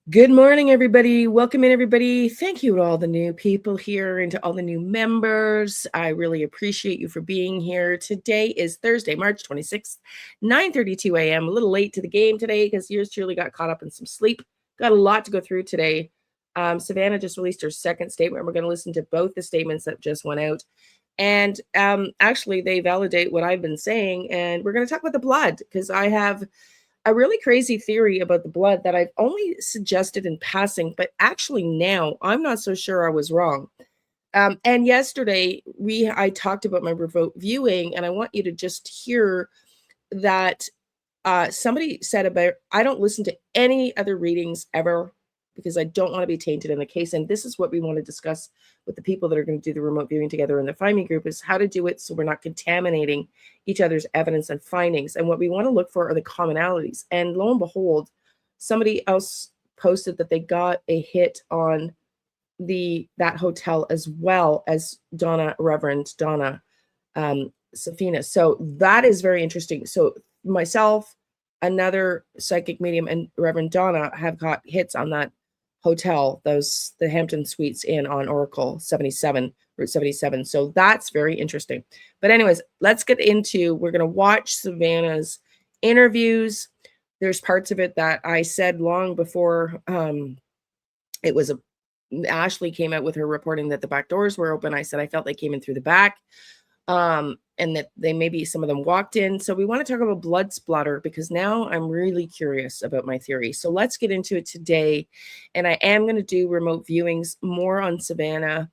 Good morning, everybody. Welcome in, everybody. Thank you to all the new people here and to all the new members. I really appreciate you for being here. Today is Thursday, March 26th, 9:32 a.m. A little late to the game today because yours truly got caught up in some sleep. Got a lot to go through today. Savannah just released her second statement. We're going to listen to both the statements that just went out. And actually, they validate what I've been saying. And we're going to talk about the blood because I have a really crazy theory about the blood that I've only suggested in passing, but actually now I'm not so sure I was wrong. And yesterday I talked about my remote viewing, and I want you to just hear that somebody said about I don't listen to any other readings ever because I don't want to be tainted in the case. And this is what we want to discuss with the people that are going to do the remote viewing together in the Find Me group is how to do it so we're not contaminating each other's evidence and findings. And what we want to look for are the commonalities. And lo and behold, somebody else posted that they got a hit on that hotel as well as Reverend Donna Safina. So that is very interesting. So myself, another psychic medium, and Reverend Donna have got hits on that hotel, the Hampton Suites Inn on Oracle 77, Route 77. So that's very interesting. But anyways, let's get into, we're going to watch Savannah's interviews. There's parts of it that I said long before Ashley came out with her reporting that the back doors were open. I said I felt they came in through the back. And that some of them walked in. So we want to talk about blood splatter because now I'm really curious about my theory. So let's get into it today. And I am going to do remote viewings more on Savannah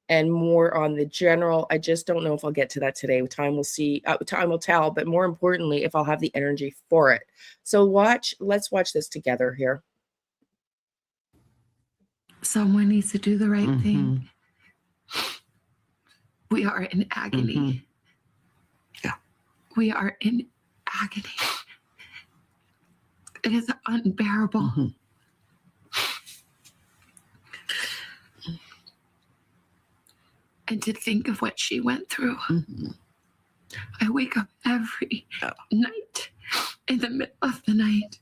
and more on the general. I just don't know if I'll get to that today. Time will see. Time will tell. But more importantly, if I'll have the energy for it. So let's watch this together here. Someone needs to do the right thing. We are in agony. Yeah. We are in agony. It is unbearable. And to think of what she went through. I wake up every night, in the middle of the night,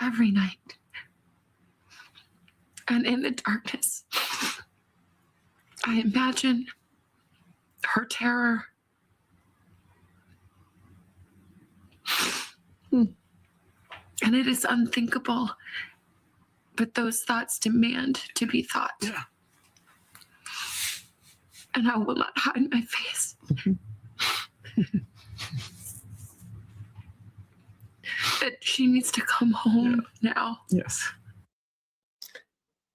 every night. And in the darkness, I imagine her terror. And it is unthinkable, but those thoughts demand to be thought. Yeah. And I will not hide my face. That she needs to come home now. Yes.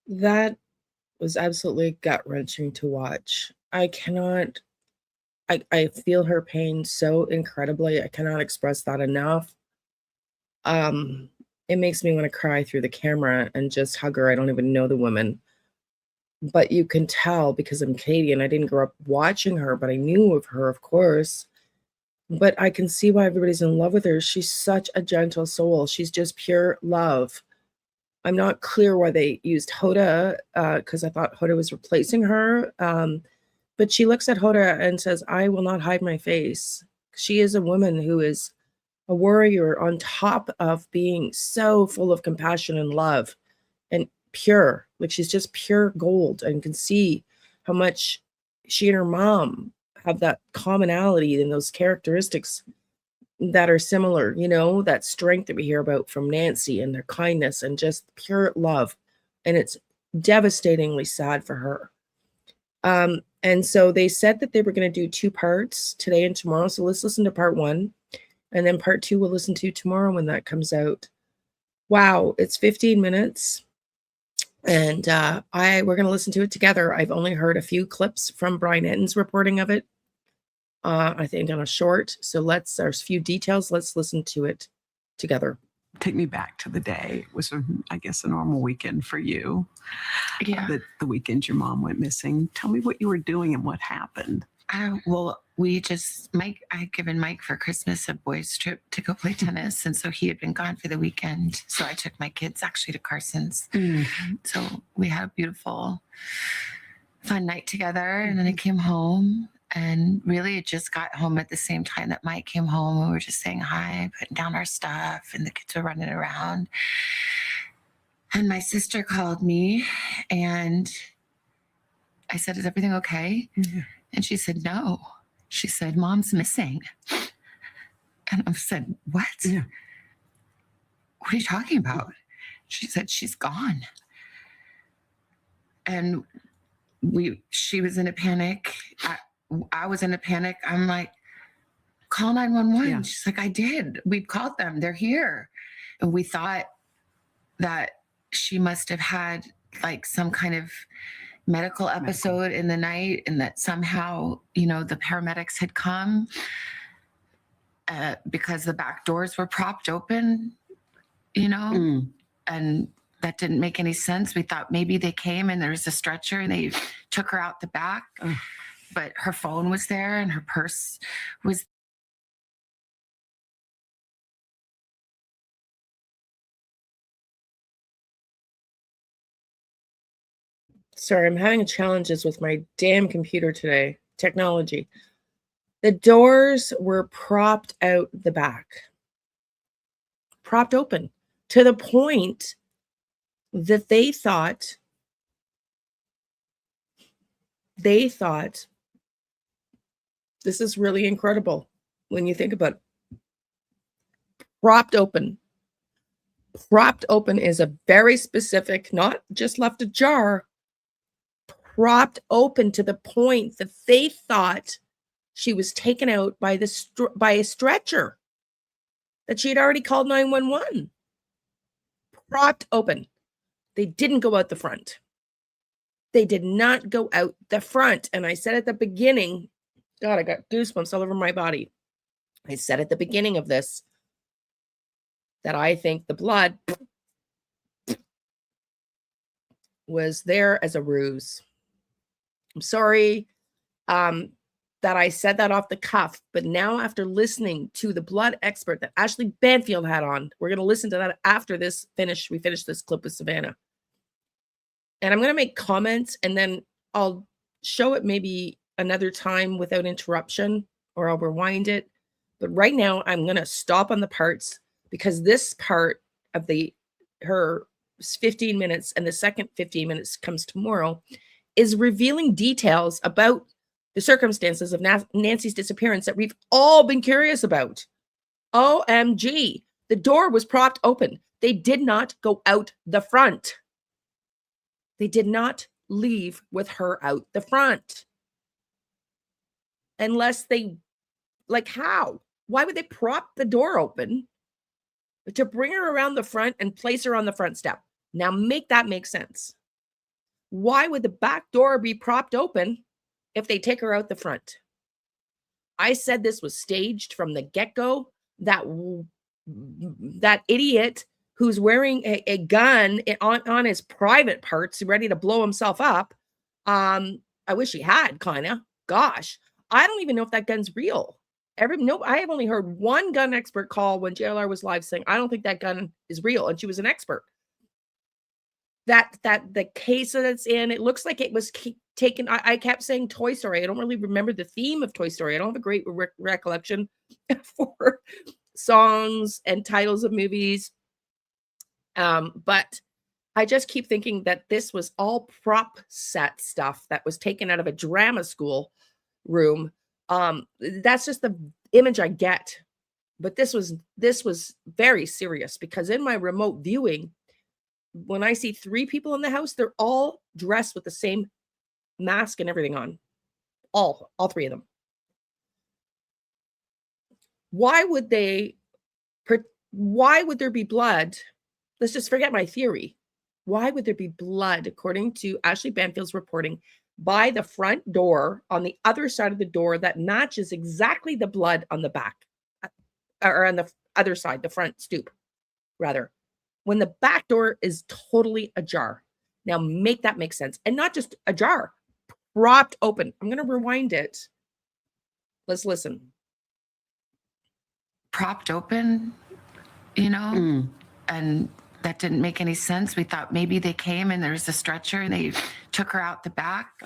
That was absolutely gut-wrenching to watch. I feel her pain so incredibly. I cannot express that enough. It makes me want to cry through the camera and just hug her. I don't even know the woman. But you can tell because I'm Canadian. I didn't grow up watching her, but I knew of her, of course. But I can see why everybody's in love with her. She's such a gentle soul. She's just pure love. I'm not clear why they used Hoda, because I thought Hoda was replacing her. But she looks at Hoda and says, I will not hide my face. She is a woman who is a warrior on top of being so full of compassion and love and pure. Like she's just pure gold, and can see how much she and her mom have that commonality and those characteristics that are similar, that strength that we hear about from Nancy and their kindness and just pure love. And it's devastatingly sad for her. And so they said that they were going to do 2 parts today and tomorrow. So let's listen to part 1. And then part 2 we'll listen to tomorrow when that comes out. Wow, it's 15 minutes. And we're going to listen to it together. I've only heard a few clips from Brian Enton's reporting of it. I think on a short. So there's a few details. Let's listen to it together. Take me back to the day. It was, I guess, a normal weekend for you. Yeah. The weekend your mom went missing. Tell me what you were doing and what happened. Well, I had given Mike for Christmas a boys trip to go play tennis. And so he had been gone for the weekend. So I took my kids actually to Carson's. So we had a beautiful, fun night together. And then I came home. And really, it just got home at the same time that Mike came home. We were just saying hi, putting down our stuff, and the kids were running around. And my sister called me and I said, "Is everything okay?" Yeah. And she said, "No." She said, "Mom's missing." And I said, "What? Yeah. What are you talking about?" She said, "She's gone." And she was in a panic. I was in a panic. I'm like, "Call 911." Yeah. She's like, "I did. We've called them. They're here." And we thought that she must have had like some kind of medical episode in the night, and that somehow, the paramedics had come because the back doors were propped open, and that didn't make any sense. We thought maybe they came and there was a stretcher and they took her out the back, but her phone was there and her purse was. Sorry, I'm having challenges with my damn computer today. Technology. The doors were propped out the back, propped open to the point that they thought this is really incredible when you think about it. Propped open. Propped open is a very specific, not just left ajar, propped open to the point that they thought she was taken out by a stretcher, that she had already called 911. Propped open. They didn't go out the front. They did not go out the front. And I said at the beginning, God, I got goosebumps all over my body. I said at the beginning of this that I think the blood was there as a ruse. I'm sorry that I said that off the cuff, but now after listening to the blood expert that Ashley Banfield had on, we're going to listen to that after we finish this clip with Savannah. And I'm going to make comments and then I'll show it maybe another time without interruption, or I'll rewind it. But right now I'm going to stop on the parts, because this part of her 15 minutes and the second 15 minutes comes tomorrow is revealing details about the circumstances of Nancy's disappearance that we've all been curious about. OMG. The door was propped open. They did not go out the front. They did not leave with her out the front. Unless how? Why would they prop the door open to bring her around the front and place her on the front step? Now make that make sense. Why would the back door be propped open if they take her out the front? I said this was staged from the get-go. That idiot who's wearing a gun on his private parts, ready to blow himself up. I wish he had, kind of. Gosh, I don't even know if that gun's real. I have only heard one gun expert call when JLR was live saying, I don't think that gun is real. And she was an expert. That the case that it's in, it looks like it was taken. I kept saying Toy Story. I don't really remember the theme of Toy Story. I don't have a great recollection for songs and titles of movies. But I just keep thinking that this was all prop set stuff that was taken out of a drama school room. That's just the image I get. But this was very serious, because in my remote viewing, when I see 3 people in the house, they're all dressed with the same mask and everything on. All 3 of them. Why would there be blood? Let's just forget my theory. Why would there be blood, according to Ashley Banfield's reporting, by the front door on the other side of the door that matches exactly the blood on the back, or on the other side, the front stoop, rather, when the back door is totally ajar? Now make that make sense. And not just ajar, propped open. I'm going to rewind it. Let's listen. Propped open, and that didn't make any sense. We thought maybe they came and there was a stretcher and they took her out the back,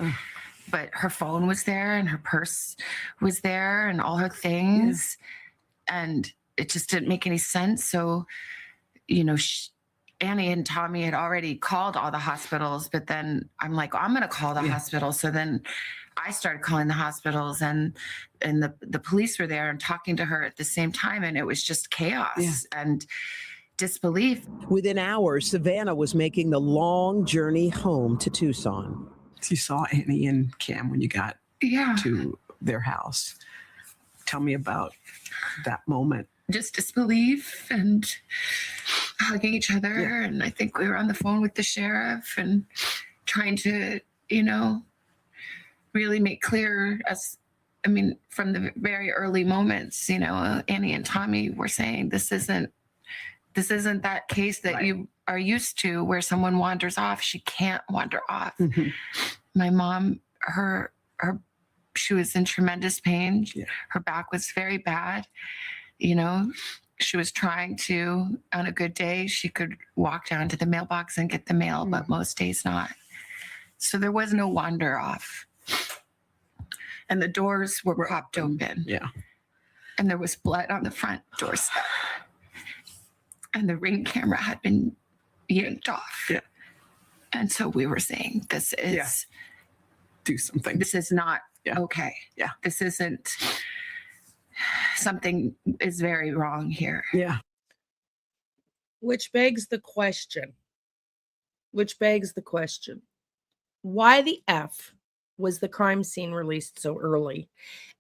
but her phone was there and her purse was there and all her things. And it just didn't make any sense. So, Annie and Tommy had already called all the hospitals, but then I'm like, I'm going to call the hospital. So then I started calling the hospitals, and the police were there and talking to her at the same time. And it was just chaos and disbelief. Within hours, Savannah was making the long journey home to Tucson. You saw Annie and Cam when you got to their house. Tell me about that moment. Just disbelief and hugging each other. And I think we were on the phone with the sheriff and trying to, really make clear from the very early moments, Annie and Tommy were saying, this isn't that case that you are used to where someone wanders off. She can't wander off. Mm-hmm. My mom, she was in tremendous pain. Yeah. Her back was very bad. She was trying to, on a good day, she could walk down to the mailbox and get the mail, but most days not. So there was no wander off. And the doors were propped open. Yeah. And there was blood on the front doorstep. And the Ring camera had been yanked off. Yeah. And so we were saying, this is... Do something. This is not okay. Yeah. This isn't... Something is very wrong here. Yeah. Which begs the question. Why the F was the crime scene released so early?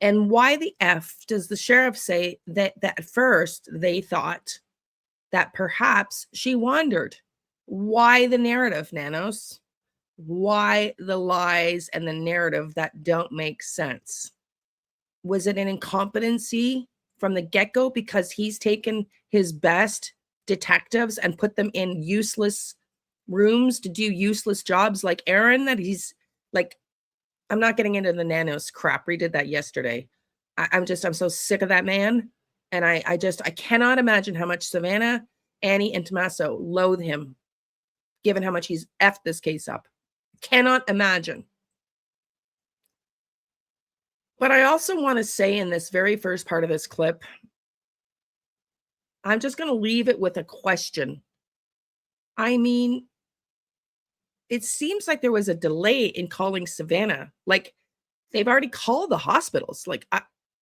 And why the F does the sheriff say that at first they thought that perhaps she wandered? Why the narrative, Nanos? Why the lies and the narrative that don't make sense? Was it an incompetency from the get-go because he's taken his best detectives and put them in useless rooms to do useless jobs like Aaron, that he's like, I'm not getting into the Nanos crap. We did that yesterday. I'm so sick of that man. And I cannot imagine how much Savannah, Annie, and Tommaso loathe him, given how much he's effed this case up. Cannot imagine. But I also want to say in this very first part of this clip, I'm just going to leave it with a question. I mean, it seems like there was a delay in calling Savannah. Like, they've already called the hospitals. Like,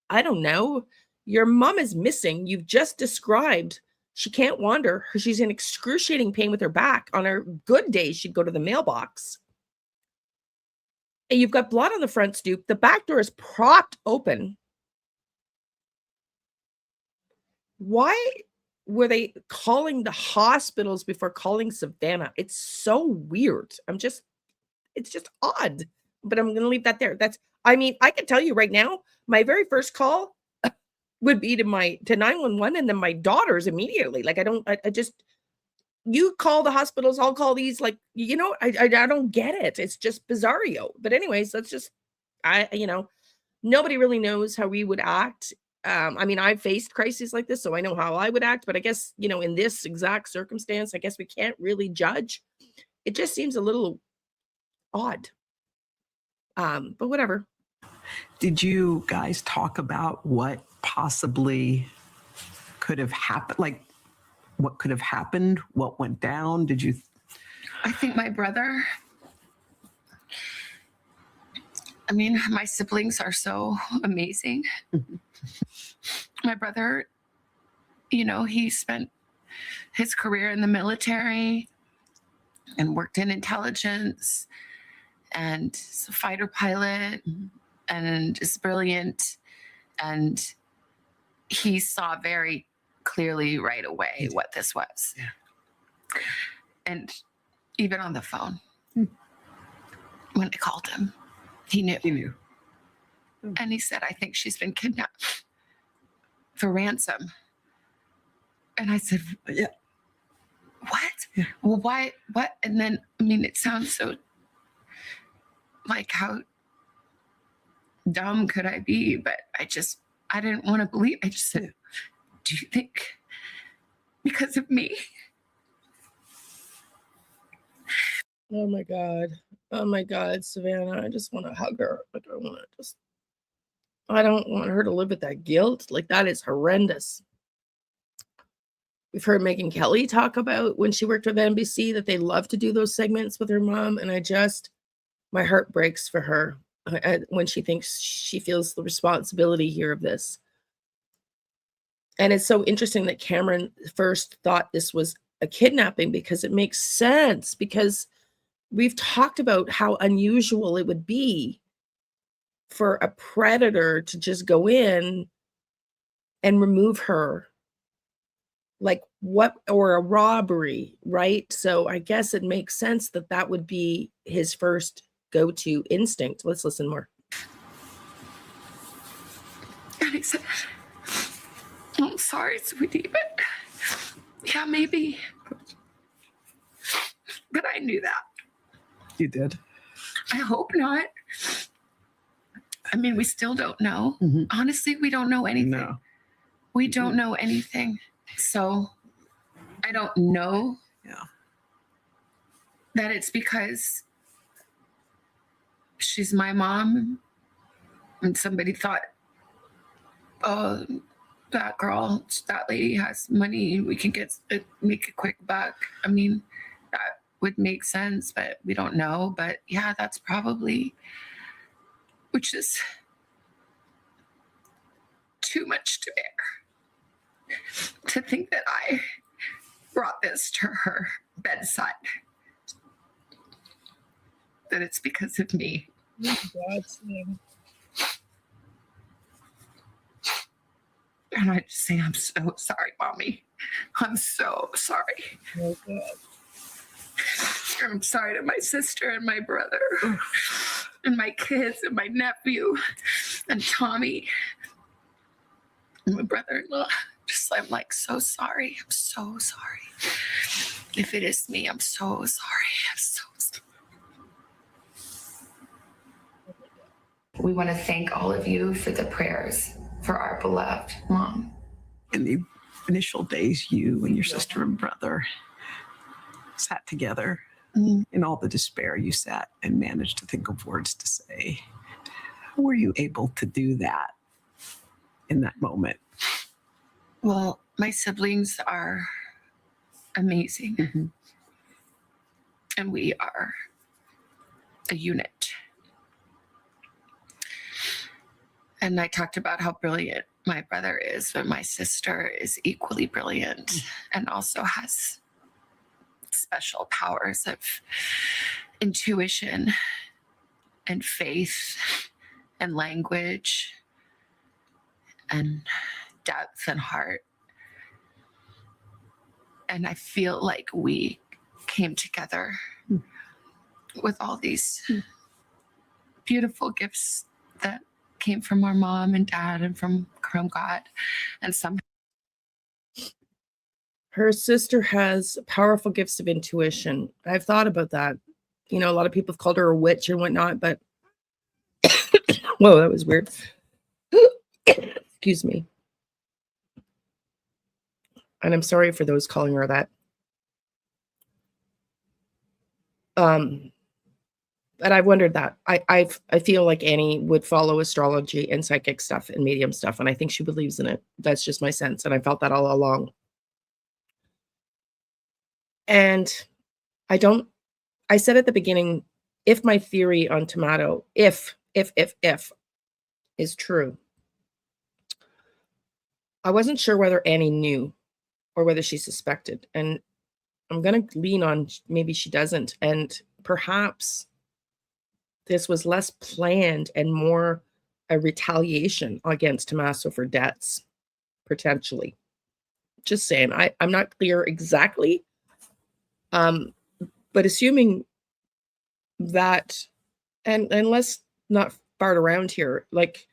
I don't know. Your mom is missing. You've just described she can't wander. She's in excruciating pain with her back. On her good days, she'd go to the mailbox. And you've got blood on the front stoop. The back door is propped open. Why were they calling the hospitals before calling Savannah? It's so weird. It's just odd. But I'm going to leave that there. I can tell you right now, my very first call would be to 911 and then my daughters immediately. Like, you call the hospitals, I'll call these, like, I don't get it. It's just bizarro. But anyways, that's just, nobody really knows how we would act. I've faced crises like this, so I know how I would act. But I guess, in this exact circumstance, I guess we can't really judge. It just seems a little odd. But whatever. Did you guys talk about what possibly could have happened? Like, what could have happened? What went down? Did you? I think my brother, my siblings are so amazing. My brother, he spent his career in the military and worked in intelligence and is a fighter pilot and is brilliant. And he saw very clearly right away what this was. Yeah. And even on the phone, when I called him, he knew. And he said, I think she's been kidnapped for ransom. And I said, yeah. What? Yeah. Well, why? What? And then, it sounds so like, how dumb could I be? But I didn't want to believe. I just said, do you think because of me? Oh my God, Savannah. I just want to hug her. Like, I don't want her to live with that guilt. Like, that is horrendous. We've heard Megyn Kelly talk about when she worked with NBC that they love to do those segments with her mom. And my heart breaks for her when she thinks she feels the responsibility here of this. And it's so interesting that Cameron first thought this was a kidnapping, because it makes sense, because we've talked about how unusual it would be for a predator to just go in and remove her, like or a robbery, right? So I guess it makes sense that that would be his first go-to instinct. Let's listen more. And he said, I'm sorry, sweetie, but yeah, maybe. But I knew that. You did. I hope not. I mean, we still don't know. Mhm. Honestly, we don't know anything. No. We don't know anything. So I don't know that it's because she's my mom and somebody thought, oh, that girl, that lady has money, we can make a quick buck. I mean, that would make sense, but we don't know. But yeah, that's probably, which is too much to bear. To think that I brought this to her bedside, that it's because of me. And I just say, I'm so sorry, Mommy. I'm so sorry. Oh, God. I'm sorry to my sister and my brother and my kids and my nephew and Tommy and my brother-in-law. I'm like, so sorry. I'm so sorry. If it is me, I'm so sorry. I'm so sorry. We want to thank all of you for the prayers for our beloved mom. In the initial days, you and your sister and brother sat together. In all the despair, you sat and managed to think of words to say. How were you able to do that in that moment? Well, my siblings are amazing. Mm-hmm. And we are a unit. And I talked about how brilliant my brother is, but my sister is equally brilliant and also has special powers of intuition and faith and language and depth and heart. And I feel like we came together with all these beautiful gifts that came from our mom and dad and from God. And somehow Her sister has powerful gifts of intuition. I've thought about that. You know, a lot of people have called her a witch and whatnot, but whoa, that was weird. Excuse me. And I'm sorry for those calling her that. But I've wondered that. I feel like Annie would follow astrology and psychic stuff and medium stuff, and I think she believes in it. That's just my sense, and I felt that all along. And I said at the beginning, if my theory on Tomato, if is true, I wasn't sure whether Annie knew or whether she suspected. And I'm going to lean on maybe she doesn't. And perhaps this was less planned and more a retaliation against Tommaso for debts, potentially. Just saying. I'm not clear exactly. But assuming that, and let's not fart around here. Like,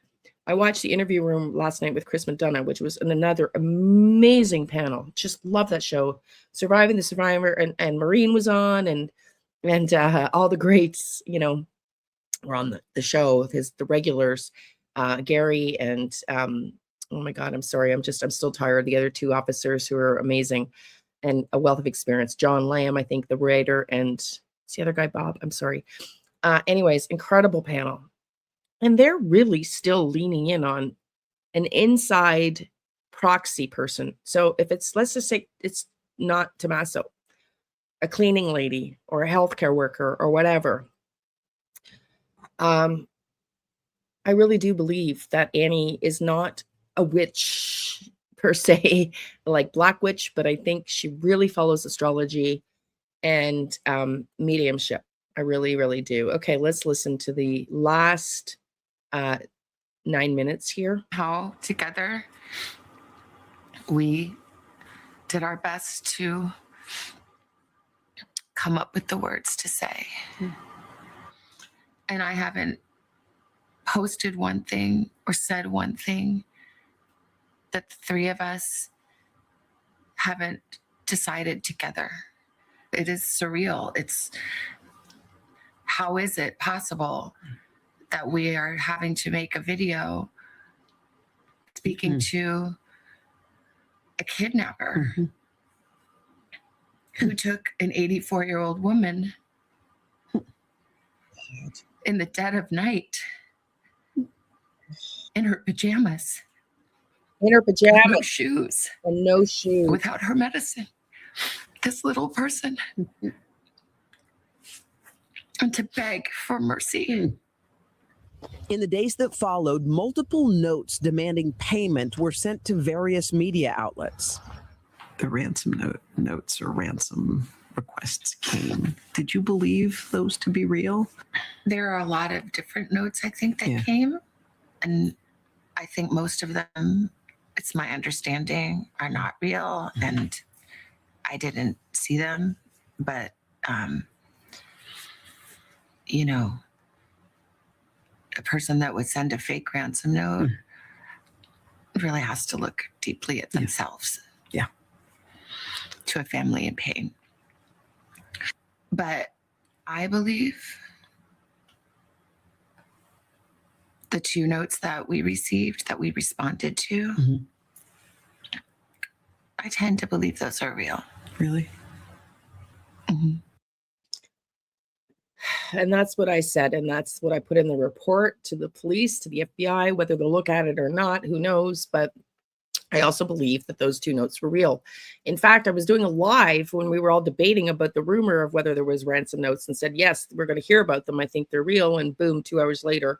I watched the Interview Room last night with Chris McDonough, which was another amazing panel. Just love that show. Surviving the Survivor, and Maureen was on, and all the greats, you know, were on the show. The regulars, Gary and oh my God, I'm sorry, I'm still tired. The other two officers who are amazing and a wealth of experience. John Lamb, I think, the writer, and it's the other guy, Bob. I'm sorry. Anyways, incredible panel. And they're really still leaning in on an inside proxy person. So if it's, let's just say it's not Tommaso, a cleaning lady or a healthcare worker or whatever. I really do believe that Annie is not a witch per se, like Black Witch, but I think she really follows astrology and mediumship. I really, really do. Okay, let's listen to the last 9 minutes here. How together we did our best to come up with the words to say. And I haven't posted one thing or said one thing that the three of us haven't decided together. It is surreal. It's, how is it possible that we are having to make a video speaking to a kidnapper who took an 84-year-old woman in the dead of night in her pajamas, In her with pajamas no shoes, and no shoes. without her medicine. This little person. And to beg for mercy. In the days that followed, multiple notes demanding payment were sent to various media outlets. The ransom notes or ransom requests came. Did you believe those to be real? There are a lot of different notes, I think, that came. And I think most of them, it's my understanding, are not real. And I didn't see them. But, you know, a person that would send a fake ransom note really has to look deeply at themselves. Yeah. To a family in pain. But I believe the two notes that we received, that we responded to, I tend to believe those are real. Really? And that's what I said. And that's what I put in the report to the police, to the FBI, whether they'll look at it or not, who knows? But I also believe that those two notes were real. In fact, I was doing a live when we were all debating about the rumor of whether there was ransom notes and said, yes, we're going to hear about them. I think they're real. And boom, 2 hours later,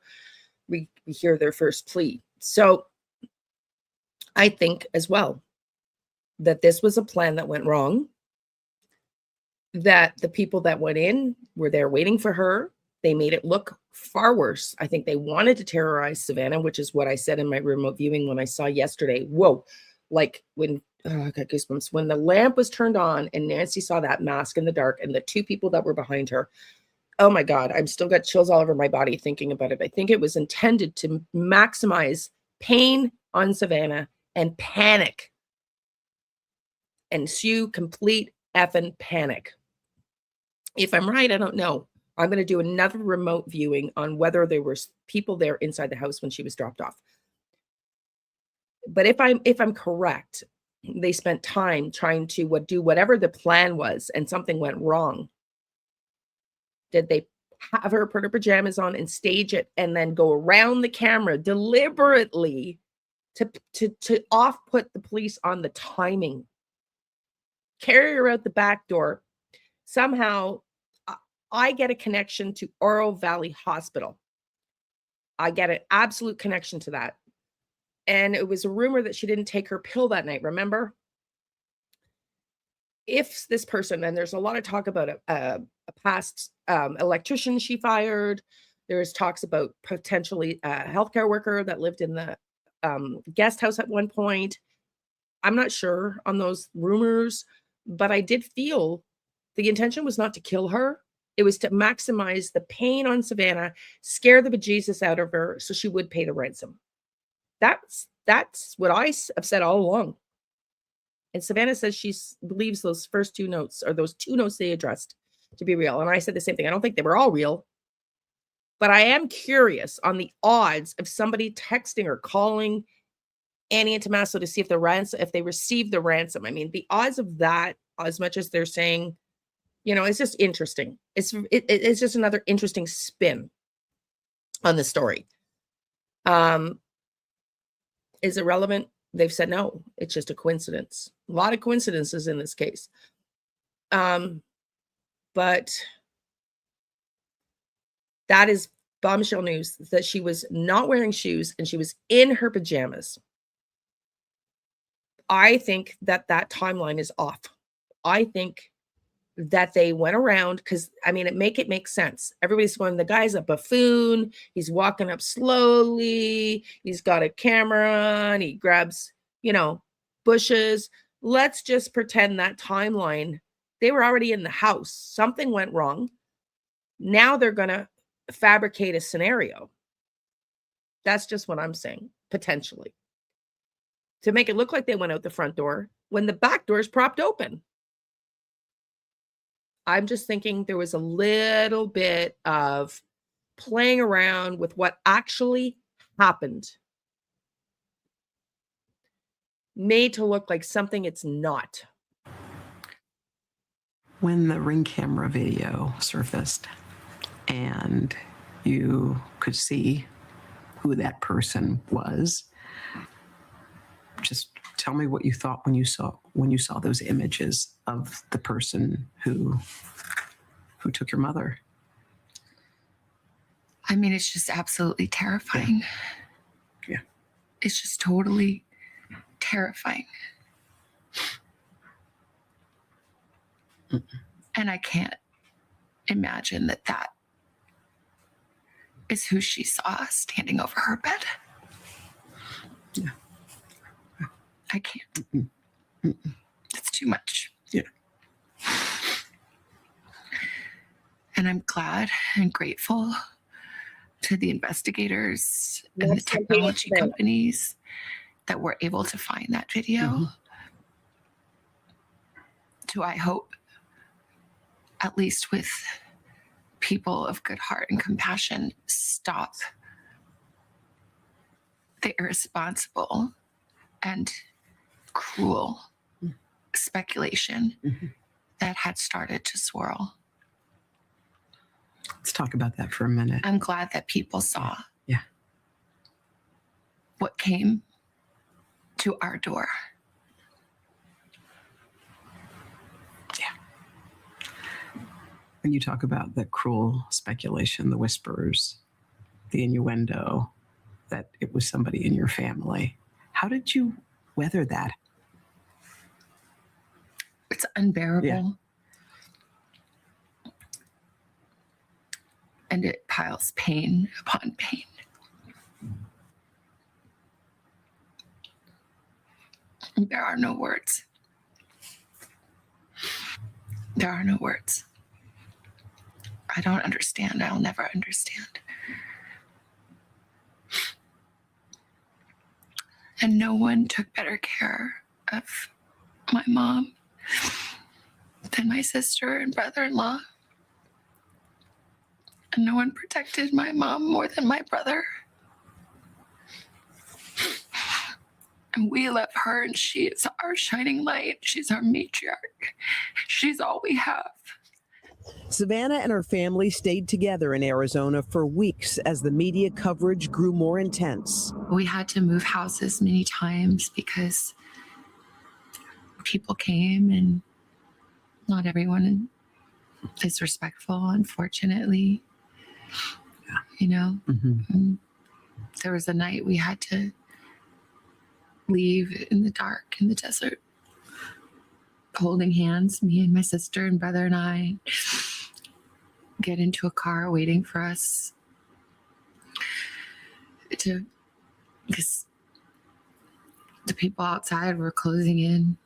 we hear their first plea. So I think as well that this was a plan that went wrong, that the people that went in were there waiting for her. They made it look far worse. I think they wanted to terrorize Savannah, which is what I said in my remote viewing when I saw yesterday. Whoa, like when, I got goosebumps. When the lamp was turned on and Nancy saw that mask in the dark and the two people that were behind her, oh my God, I'm still got chills all over my body thinking about it. I think it was intended to maximize pain on Savannah and panic. And Sue, complete effing panic. If I'm right, I don't know. I'm going to do another remote viewing on whether there were people there inside the house when she was dropped off. But if I'm correct, they spent time trying to do whatever the plan was, and something went wrong. Did they have her put her pajamas on and stage it and then go around the camera deliberately to off-put the police on the timing? Carry her out the back door. Somehow, I get a connection to Oro Valley Hospital. I get an absolute connection to that. And it was a rumor that she didn't take her pill that night, remember? If this person, and there's a lot of talk about a past electrician she fired. There's talks about potentially a healthcare worker that lived in the guest house at one point. I'm not sure on those rumors, but I did feel the intention was not to kill her. It was to maximize the pain on Savannah, scare the bejesus out of her so she would pay the ransom. That's what I have said all along. And Savannah says she believes those first two notes, or those two notes they addressed, to be real. And I said the same thing. I don't think they were all real. But I am curious on the odds of somebody texting or calling Annie and Tommaso to see if they received the ransom. I mean, the odds of that, as much as they're saying, it's just interesting. It's just another interesting spin on the story. Is it relevant? they've said no, it's just a coincidence. A lot of coincidences in this case. But that is bombshell news, that she was not wearing shoes and she was in her pajamas. I think that that timeline is off. I think that they went around, because I mean, it makes sense. Everybody's going, the guy's a buffoon. He's walking up slowly. He's got a camera and he grabs, bushes. Let's just pretend that timeline. They were already in the house. Something went wrong. Now they're going to fabricate a scenario. That's just what I'm saying, potentially. To make it look like they went out the front door when the back door is propped open. I'm just thinking there was a little bit of playing around with what actually happened, made to look like something it's not. When the Ring camera video surfaced and you could see who that person was, just tell me what you thought when you saw those images of the person who took your mother. I mean, it's just absolutely terrifying. Yeah. It's just totally terrifying. Mm-mm. And I can't imagine that is who she saw standing over her bed. Yeah. I can't. Mm-mm. Mm-mm. It's too much. Yeah. And I'm glad and grateful to the investigators and the technology companies that were able to find that video. Mm-hmm. To, I hope, at least with people of good heart and compassion, stop the irresponsible and cruel speculation that had started to swirl. Let's talk about that for a minute. I'm glad that people saw Yeah. what came to our door. Yeah. When you talk about the cruel speculation, the whispers, the innuendo that it was somebody in your family, how did you weather that? It's unbearable. Yeah. And it piles pain upon pain. There are no words. There are no words. I don't understand. I'll never understand. And no one took better care of my mom than my sister and brother-in-law. And no one protected my mom more than my brother. And we love her, and she is our shining light. She's our matriarch. She's all we have. Savannah and her family stayed together in Arizona for weeks as the media coverage grew more intense. We had to move houses many times because people came, and not everyone is respectful, unfortunately. Mm-hmm. There was a night we had to leave in the dark in the desert, holding hands, me and my sister and brother and I, get into a car waiting for us because the people outside were closing in.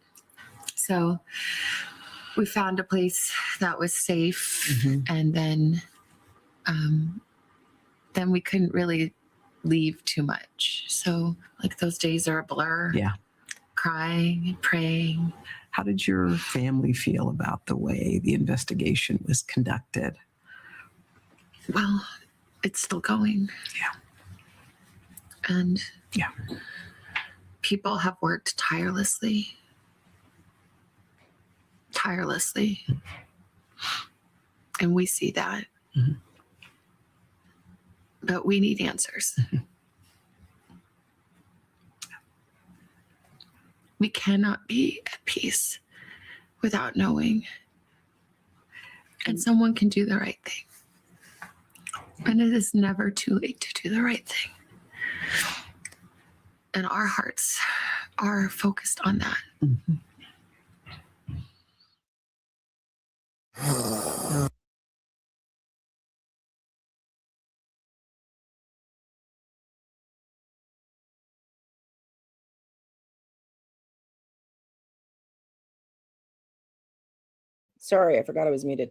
So we found a place that was safe, and then we couldn't really leave too much. So like those days are a blur. Yeah. Crying and praying. How did your family feel about the way the investigation was conducted? Well, it's still going. Yeah. And yeah, people have worked tirelessly. And we see that. Mm-hmm. But we need answers. We cannot be at peace without knowing. And someone can do the right thing. And it is never too late to do the right thing. And our hearts are focused on that. Sorry, I forgot I was muted.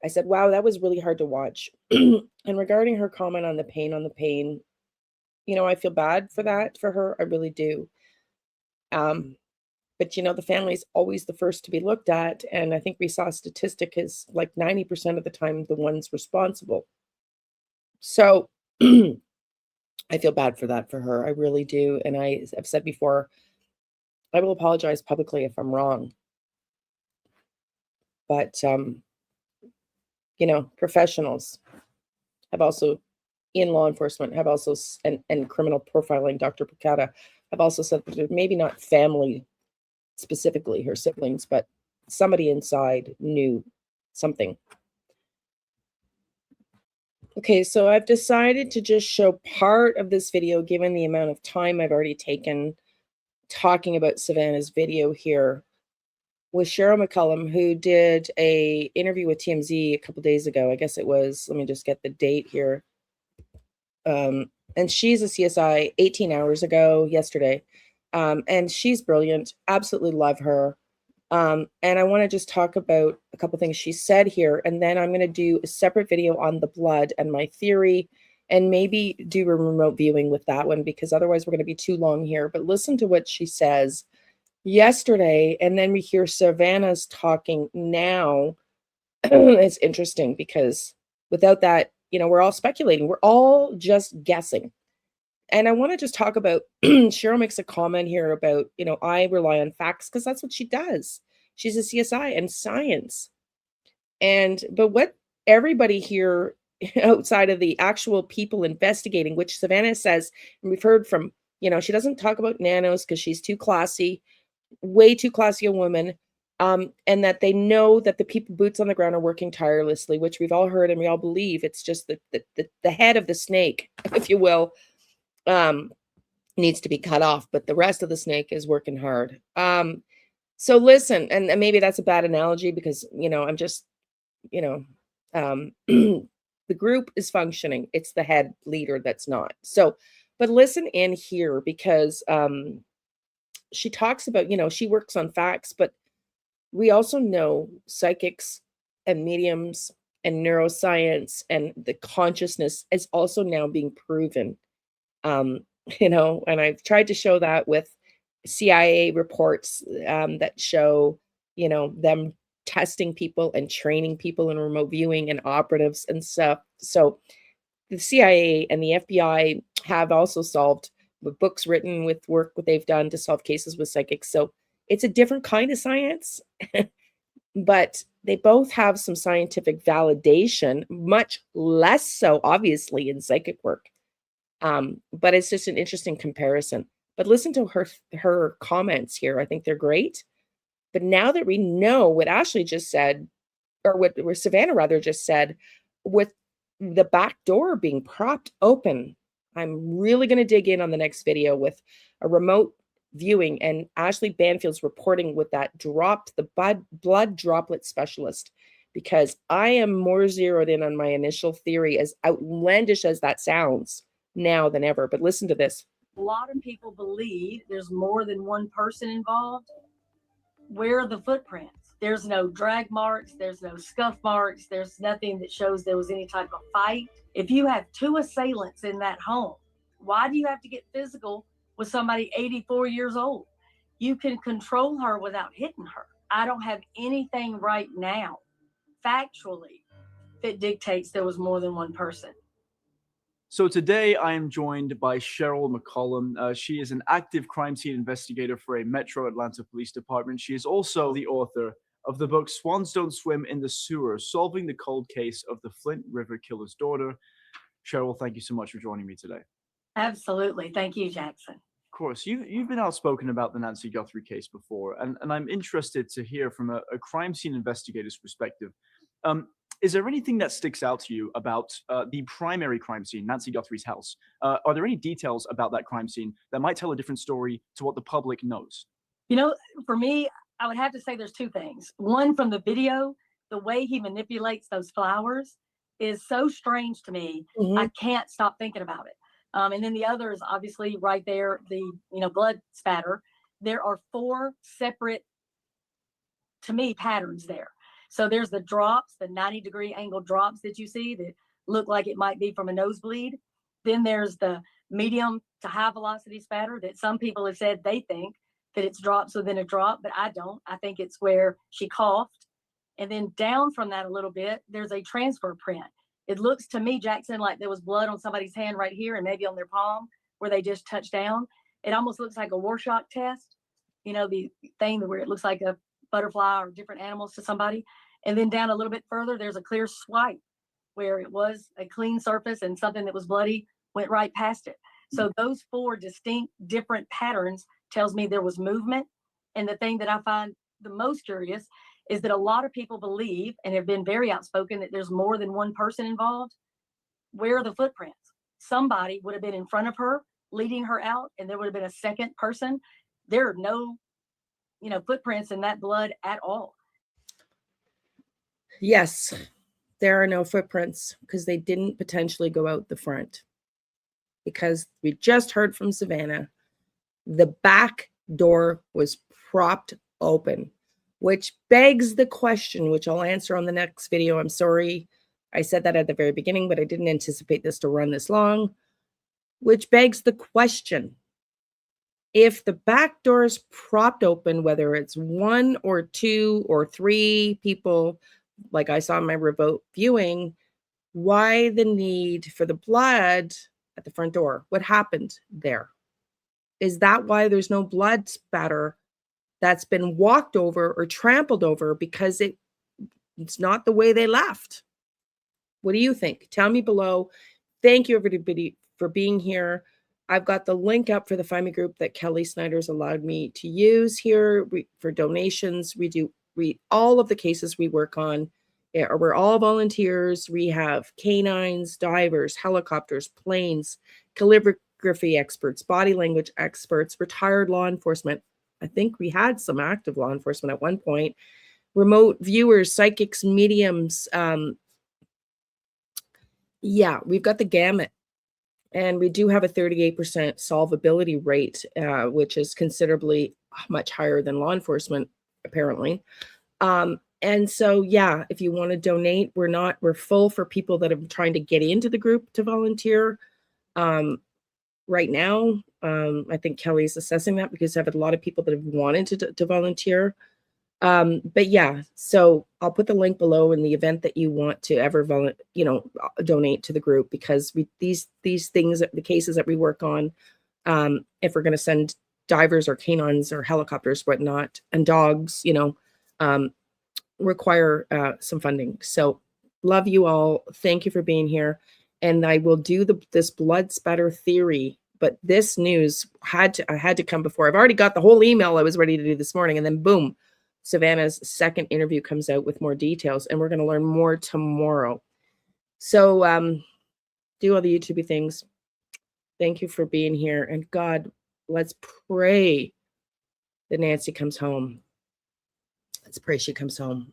I said, wow, that was really hard to watch. And regarding her comment on the pain, you know, I feel bad for that, for her. I really do. But, you know, the family is always the first to be looked at. And I think we saw a statistic is like 90% of the time the ones responsible. So I feel bad for that for her. I really do. And I've said before, I will apologize publicly if I'm wrong. But, you know, professionals have also, in law enforcement, have also, and criminal profiling, Dr. Picata, have also said that maybe not family specifically, her siblings, but somebody inside knew something. Okay, so I've decided to just show part of this video, given the amount of time I've already taken talking about Savannah's video here, with Cheryl McCullum, who did a interview with TMZ a couple days ago. I guess it was, let me just get the date here. And she's a CSI 18 hours ago, yesterday. And she's brilliant. Absolutely love her. And I want to just talk about a couple things she said here, and then I'm going to do a separate video on the blood and my theory, and maybe do a remote viewing with that one, because otherwise we're going to be too long here. But listen to what she says yesterday, and then we hear Savannah's talking now. It's interesting because without that, you know, we're all speculating. We're all just guessing. And I want to just talk about, Cheryl makes a comment here about, you know, I rely on facts because that's what she does. She's a CSI and science. But what everybody here outside of the actual people investigating, which Savannah says, and we've heard from, you know, she doesn't talk about nanos because she's too classy, way too classy a woman. And that they know that the people boots on the ground are working tirelessly, which we've all heard and we all believe. It's just the head of the snake, if you will, needs to be cut off, but the rest of the snake is working hard. So listen, and maybe that's a bad analogy because, you know, I'm just, you know, the group is functioning. It's the head leader that's not. So, but listen in here because she talks about, you know, she works on facts, but we also know psychics and mediums and neuroscience and the consciousness is also now being proven. You know, and I've tried to show that with CIA reports that show, you know, them testing people and training people in remote viewing and operatives and stuff. So the CIA and the FBI have also solved with books written with work what they've done to solve cases with psychics. So it's a different kind of science, but they both have some scientific validation, much less so obviously in psychic work. But it's just an interesting comparison. But listen to her comments here. I think they're great. But now that we know what Ashley just said, or what Savannah rather just said, with the back door being propped open, I'm really going to dig in on the next video with a remote viewing and Ashley Banfield's reporting with that the blood droplet specialist, because I am more zeroed in on my initial theory, as outlandish as that sounds, now than ever. But listen to this. A lot of people believe there's more than one person involved. Where are the footprints? There's no drag marks, there's no scuff marks, there's nothing that shows there was any type of fight. If you have two assailants in that home, why do you have to get physical with somebody 84 years old? You can control her without hitting her. I don't have anything right now, factually, that dictates there was more than one person. So today I am joined by Cheryl McCullum. She is an active crime scene investigator for a Metro Atlanta Police Department. She is also the author of the book Swans Don't Swim in the Sewer, Solving the Cold Case of the Flint River Killer's Daughter. Cheryl, thank you so much for joining me today. Absolutely. Thank you, Jackson. course, you've been outspoken about the Nancy Guthrie case before, and I'm interested to hear from a crime scene investigator's perspective. Is there anything that sticks out to you about the primary crime scene, Nancy Guthrie's house? Are there any details about that crime scene that might tell a different story to what the public knows? You know, for me, I would have to say there's two things. One, from the video, the way he manipulates those flowers is so strange to me. I can't stop thinking about it. And then the other is obviously right there, the blood spatter. There are 4 separate, to me, patterns there. So there's the drops, the 90-degree angle drops that you see that look like it might be from a nosebleed. Then there's the medium to high velocity spatter that some people have said they think that it's drops within a drop, but I don't. I think it's where she coughed. And then down from that a little bit, there's a transfer print. It looks to me, Jackson, like there was blood on somebody's hand right here and maybe on their palm where they just touched down. It almost looks like a Rorschach test, the thing where it looks like a butterfly or different animals to somebody. And then down a little bit further, there's a clear swipe where it was a clean surface and something that was bloody went right past it. So those 4 distinct different patterns tells me there was movement. And the thing that I find the most curious is that a lot of people believe and have been very outspoken that there's more than one person involved. Where are the footprints? Somebody would have been in front of her, leading her out, and there would have been a second person. There are no, footprints in that blood at all. Yes, there are no footprints because they didn't potentially go out the front. Because we just heard from Savannah, the back door was propped open, which begs the question, which I'll answer on the next video. I'm sorry I said that at the very beginning, but I didn't anticipate this to run this long, which begs the question. If the back door is propped open, whether it's 1 or 2 or 3 people, like I saw in my remote viewing, why the need for the blood at the front door? What happened there? Is that why there's no blood spatter that's been walked over or trampled over because it's not the way they left? What do you think? Tell me below. Thank you, everybody, for being here. I've got the link up for the Find Me group that Kelly Snyder's allowed me to use here for donations. We do read all of the cases we work on. We're all volunteers. We have canines, divers, helicopters, planes, calligraphy experts, body language experts, retired law enforcement. I think we had some active law enforcement at one point. Remote viewers, psychics, mediums. Yeah, we've got the gamut. And we do have a 38% solvability rate, which is considerably much higher than law enforcement, apparently. And so, yeah, if you want to donate, we're full for people that are trying to get into the group to volunteer. Right now, I think Kelly's assessing that because I have a lot of people that have wanted to volunteer. But yeah, so I'll put the link below in the event that you want to ever donate to the group, because these things, the cases that we work on, if we're going to send divers or canines or helicopters, whatnot, and dogs, require some funding. So love you all. Thank you for being here. And I will do this blood spatter theory, but this news I had to come before. I've already got the whole email I was ready to do this morning, and then boom, Savannah's second interview comes out with more details, and we're going to learn more tomorrow. So do all the YouTube things. Thank you for being here. And God, let's pray that Nancy comes home. Let's pray she comes home.